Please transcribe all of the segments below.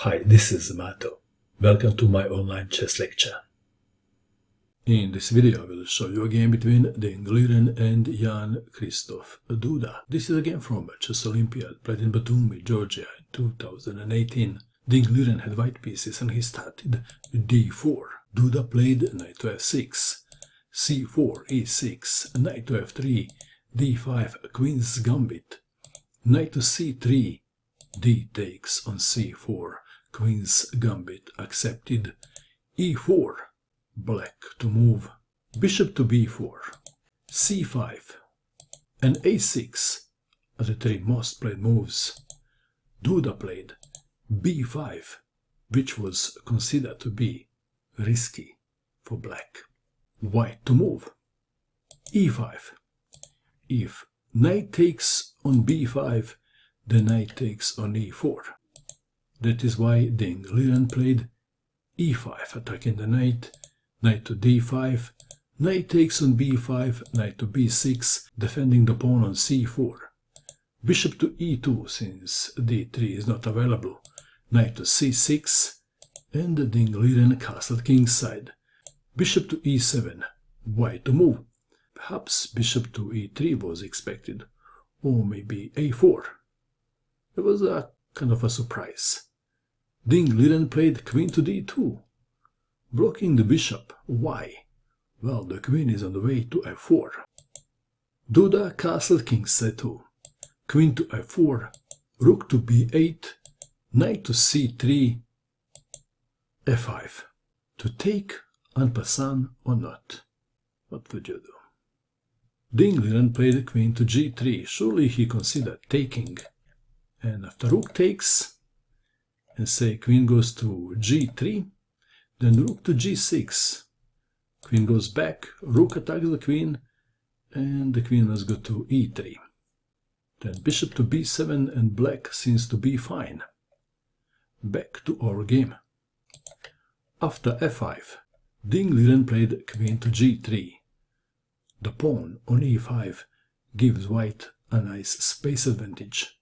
Hi, this is Mato. Welcome to my online chess lecture. In this video I will show you a game between Liren and Jan-Krzysztof Duda. This is a game from Chess Olympiad played in Batumi, Georgia in 2018. Liren had white pieces and he started d4. Duda played knight to f6, c4, e6, knight to f3, d5, queen's gambit, knight to c3, d takes on c4, queen's gambit accepted, e4, black to move, bishop to b4, c5, and a6 are the three most played moves. Duda played b5, which was considered to be risky for black. White to move, e5. If knight takes on b5, the knight takes on e4. That is why Liren played e5, attacking the knight, knight to d5, knight takes on b5, knight to b6, defending the pawn on c4, bishop to e2 since d3 is not available, knight to c6, and Liren castled kingside, bishop to e7, white to move, perhaps bishop to e3 was expected, or maybe a4. It was a kind of a surprise. Liren played queen to d2, blocking the bishop. Why? Well, the queen is on the way to f4. Duda castled kingside too. Queen to f4, rook to b8, knight to c3, f5. To take en passant or not? What would you do? Liren played queen to g3. Surely he considered taking. And after rook takes, and say queen goes to g3, then rook to g6. Queen goes back, rook attacks the queen, and the queen must go to e3. Then bishop to b7, and black seems to be fine. Back to our game. After f5, Liren played queen to g3. The pawn on e5 gives white a nice space advantage.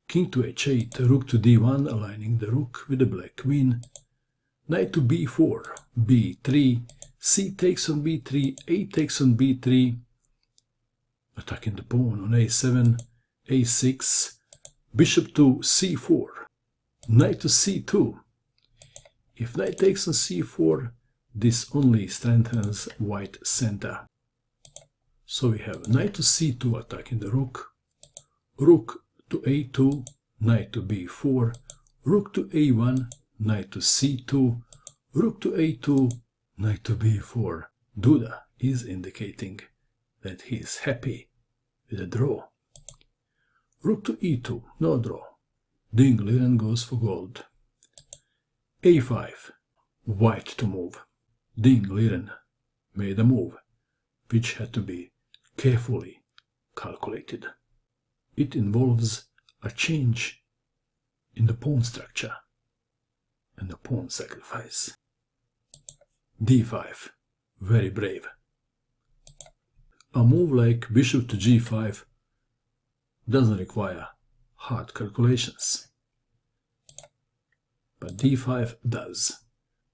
King to h8, rook to d1, aligning the rook with the black queen. Knight to b4, b3, c takes on b3, a takes on b3, attacking the pawn on a7, a6, bishop to c4, knight to c2. If knight takes on c4, this only strengthens white center. So we have knight to c2 attacking the rook, rook to a2, knight to b4, rook to a1, knight to c2, rook to a2, knight to b4. Duda is indicating that he is happy with a draw. Rook to e2, no draw. Liren goes for gold. a5, white to move. Liren made a move which had to be carefully calculated. It involves a change in the pawn structure and a pawn sacrifice. d5, very brave. A move like bishop to g5 doesn't require hard calculations. But d5 does,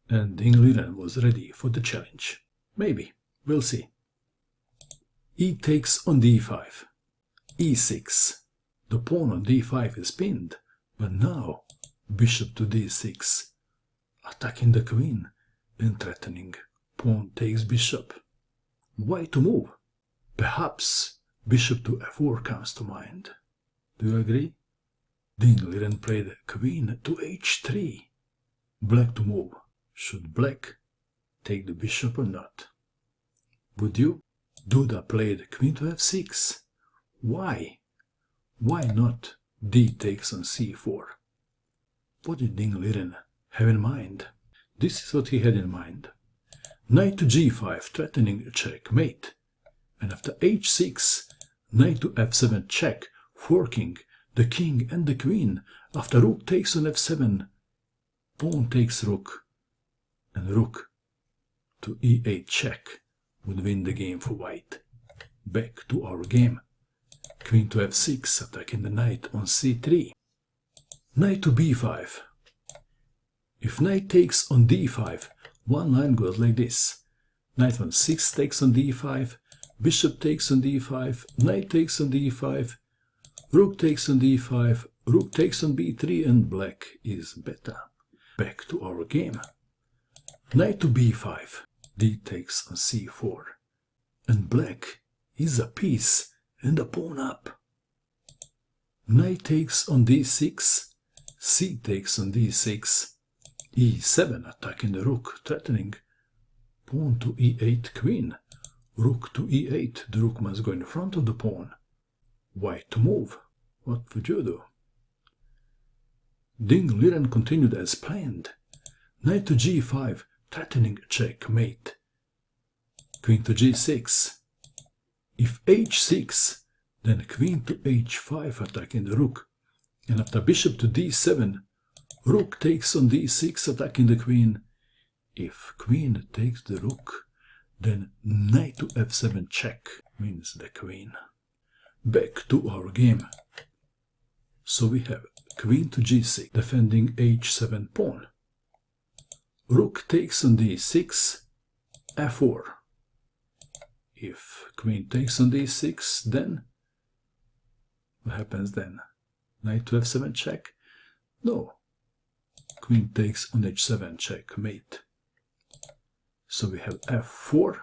and Liren was ready for the challenge. Maybe, we'll see. E takes on d5. e6. The pawn on d5 is pinned, but now bishop to d6, attacking the queen and threatening pawn takes bishop. White to move. Perhaps bishop to f4 comes to mind. Do you agree? Liren played queen to h3. Black to move. Should black take the bishop or not? Would you? Duda played queen to f6. Why? Why not d takes on c4? What did Liren have in mind? This is what he had in mind. Knight to g5, threatening checkmate. And after h6, knight to f7 check, forking the king and the queen. After rook takes on f7, pawn takes rook, and rook to e8 check would win the game for white. Back to our game. Queen to f6, attacking the knight on c3. Knight to b5. If knight takes on d5, one line goes like this. Knight on 6 takes on d5, bishop takes on d5, knight takes on d5, rook takes on d5, rook takes on b3, and black is better. Back to our game. Knight to b5, d takes on c4, and black is a piece and a pawn up. Knight takes on d6, c takes on d6, e7 attacking the rook, threatening. Pawn to e8, queen. Rook to e8, the rook must go in front of the pawn. White to move. What would you do? Liren continued as planned. Knight to g5, threatening checkmate. Queen to g6. If h6, then queen to h5 attacking the rook. And after bishop to d7, rook takes on d6 attacking the queen. If queen takes the rook, then knight to f7 check wins the queen. Back to our game. So we have queen to g6 defending h7 pawn. Rook takes on d6, f4. If queen takes on d6, then what happens then? Knight to f7 check? No. Queen takes on h7 checkmate. So we have f4,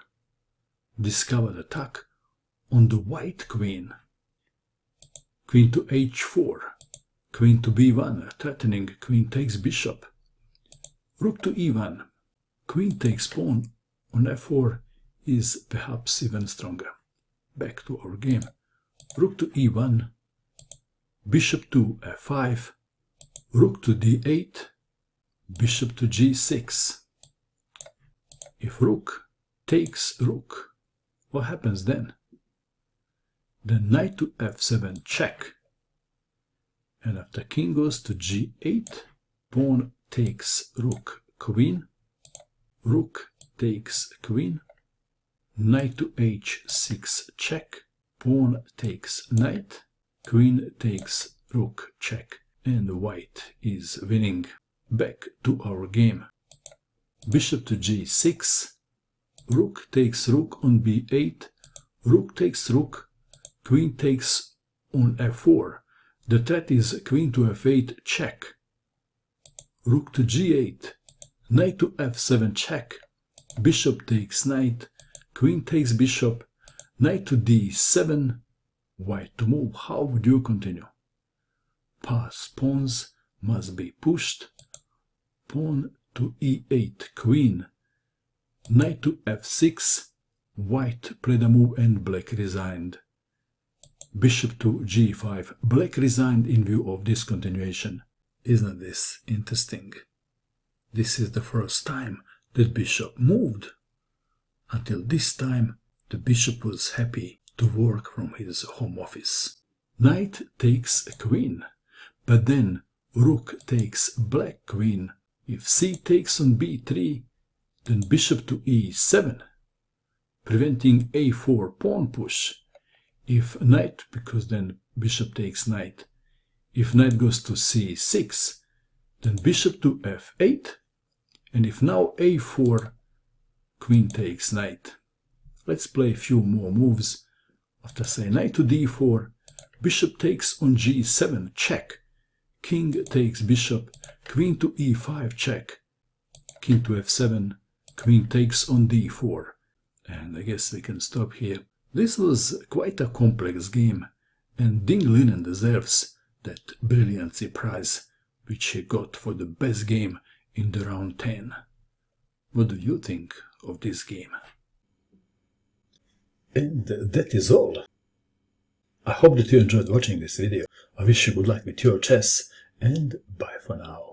discovered attack on the white queen. Queen to h4, queen to b1, threatening, queen takes bishop. Rook to e1, queen takes pawn on f4 is perhaps even stronger. Back to our game. Rook to e1, bishop to f5, rook to d8, bishop to g6. If rook takes rook, what happens then? Then knight to f7 check. And after king goes to g8, pawn takes rook, queen, rook takes queen, knight to h6 check, pawn takes knight, queen takes rook check, and white is winning. Back to our game. Bishop to g6, rook takes rook on b8, rook takes rook, queen takes on f4. The threat is queen to f8 check. Rook to g8, knight to f7 check, bishop takes knight, queen takes bishop, knight to d7, white to move. How would you continue? Pass pawns must be pushed. Pawn to e8, queen, knight to f6, white played a move and black resigned. Bishop to g5, black resigned in view of this continuation. Isn't this interesting? This is the first time that bishop moved. Until this time, the bishop was happy to work from his home office. Knight takes a queen, but then rook takes black queen. If c takes on b3, then bishop to e7, preventing a4 pawn push. If knight, because then bishop takes knight. If knight goes to c6, then bishop to f8, and if now a4, queen takes knight. Let's play a few more moves. After say knight to d4, bishop takes on g7 check, king takes bishop, queen to e5 check, king to f7, queen takes on d4. And I guess we can stop here. This was quite a complex game, and Liren deserves that brilliancy prize which he got for the best game in the round 10. What do you think of this game? And that is all. I hope that you enjoyed watching this video. I wish you good luck with your chess, and bye for now.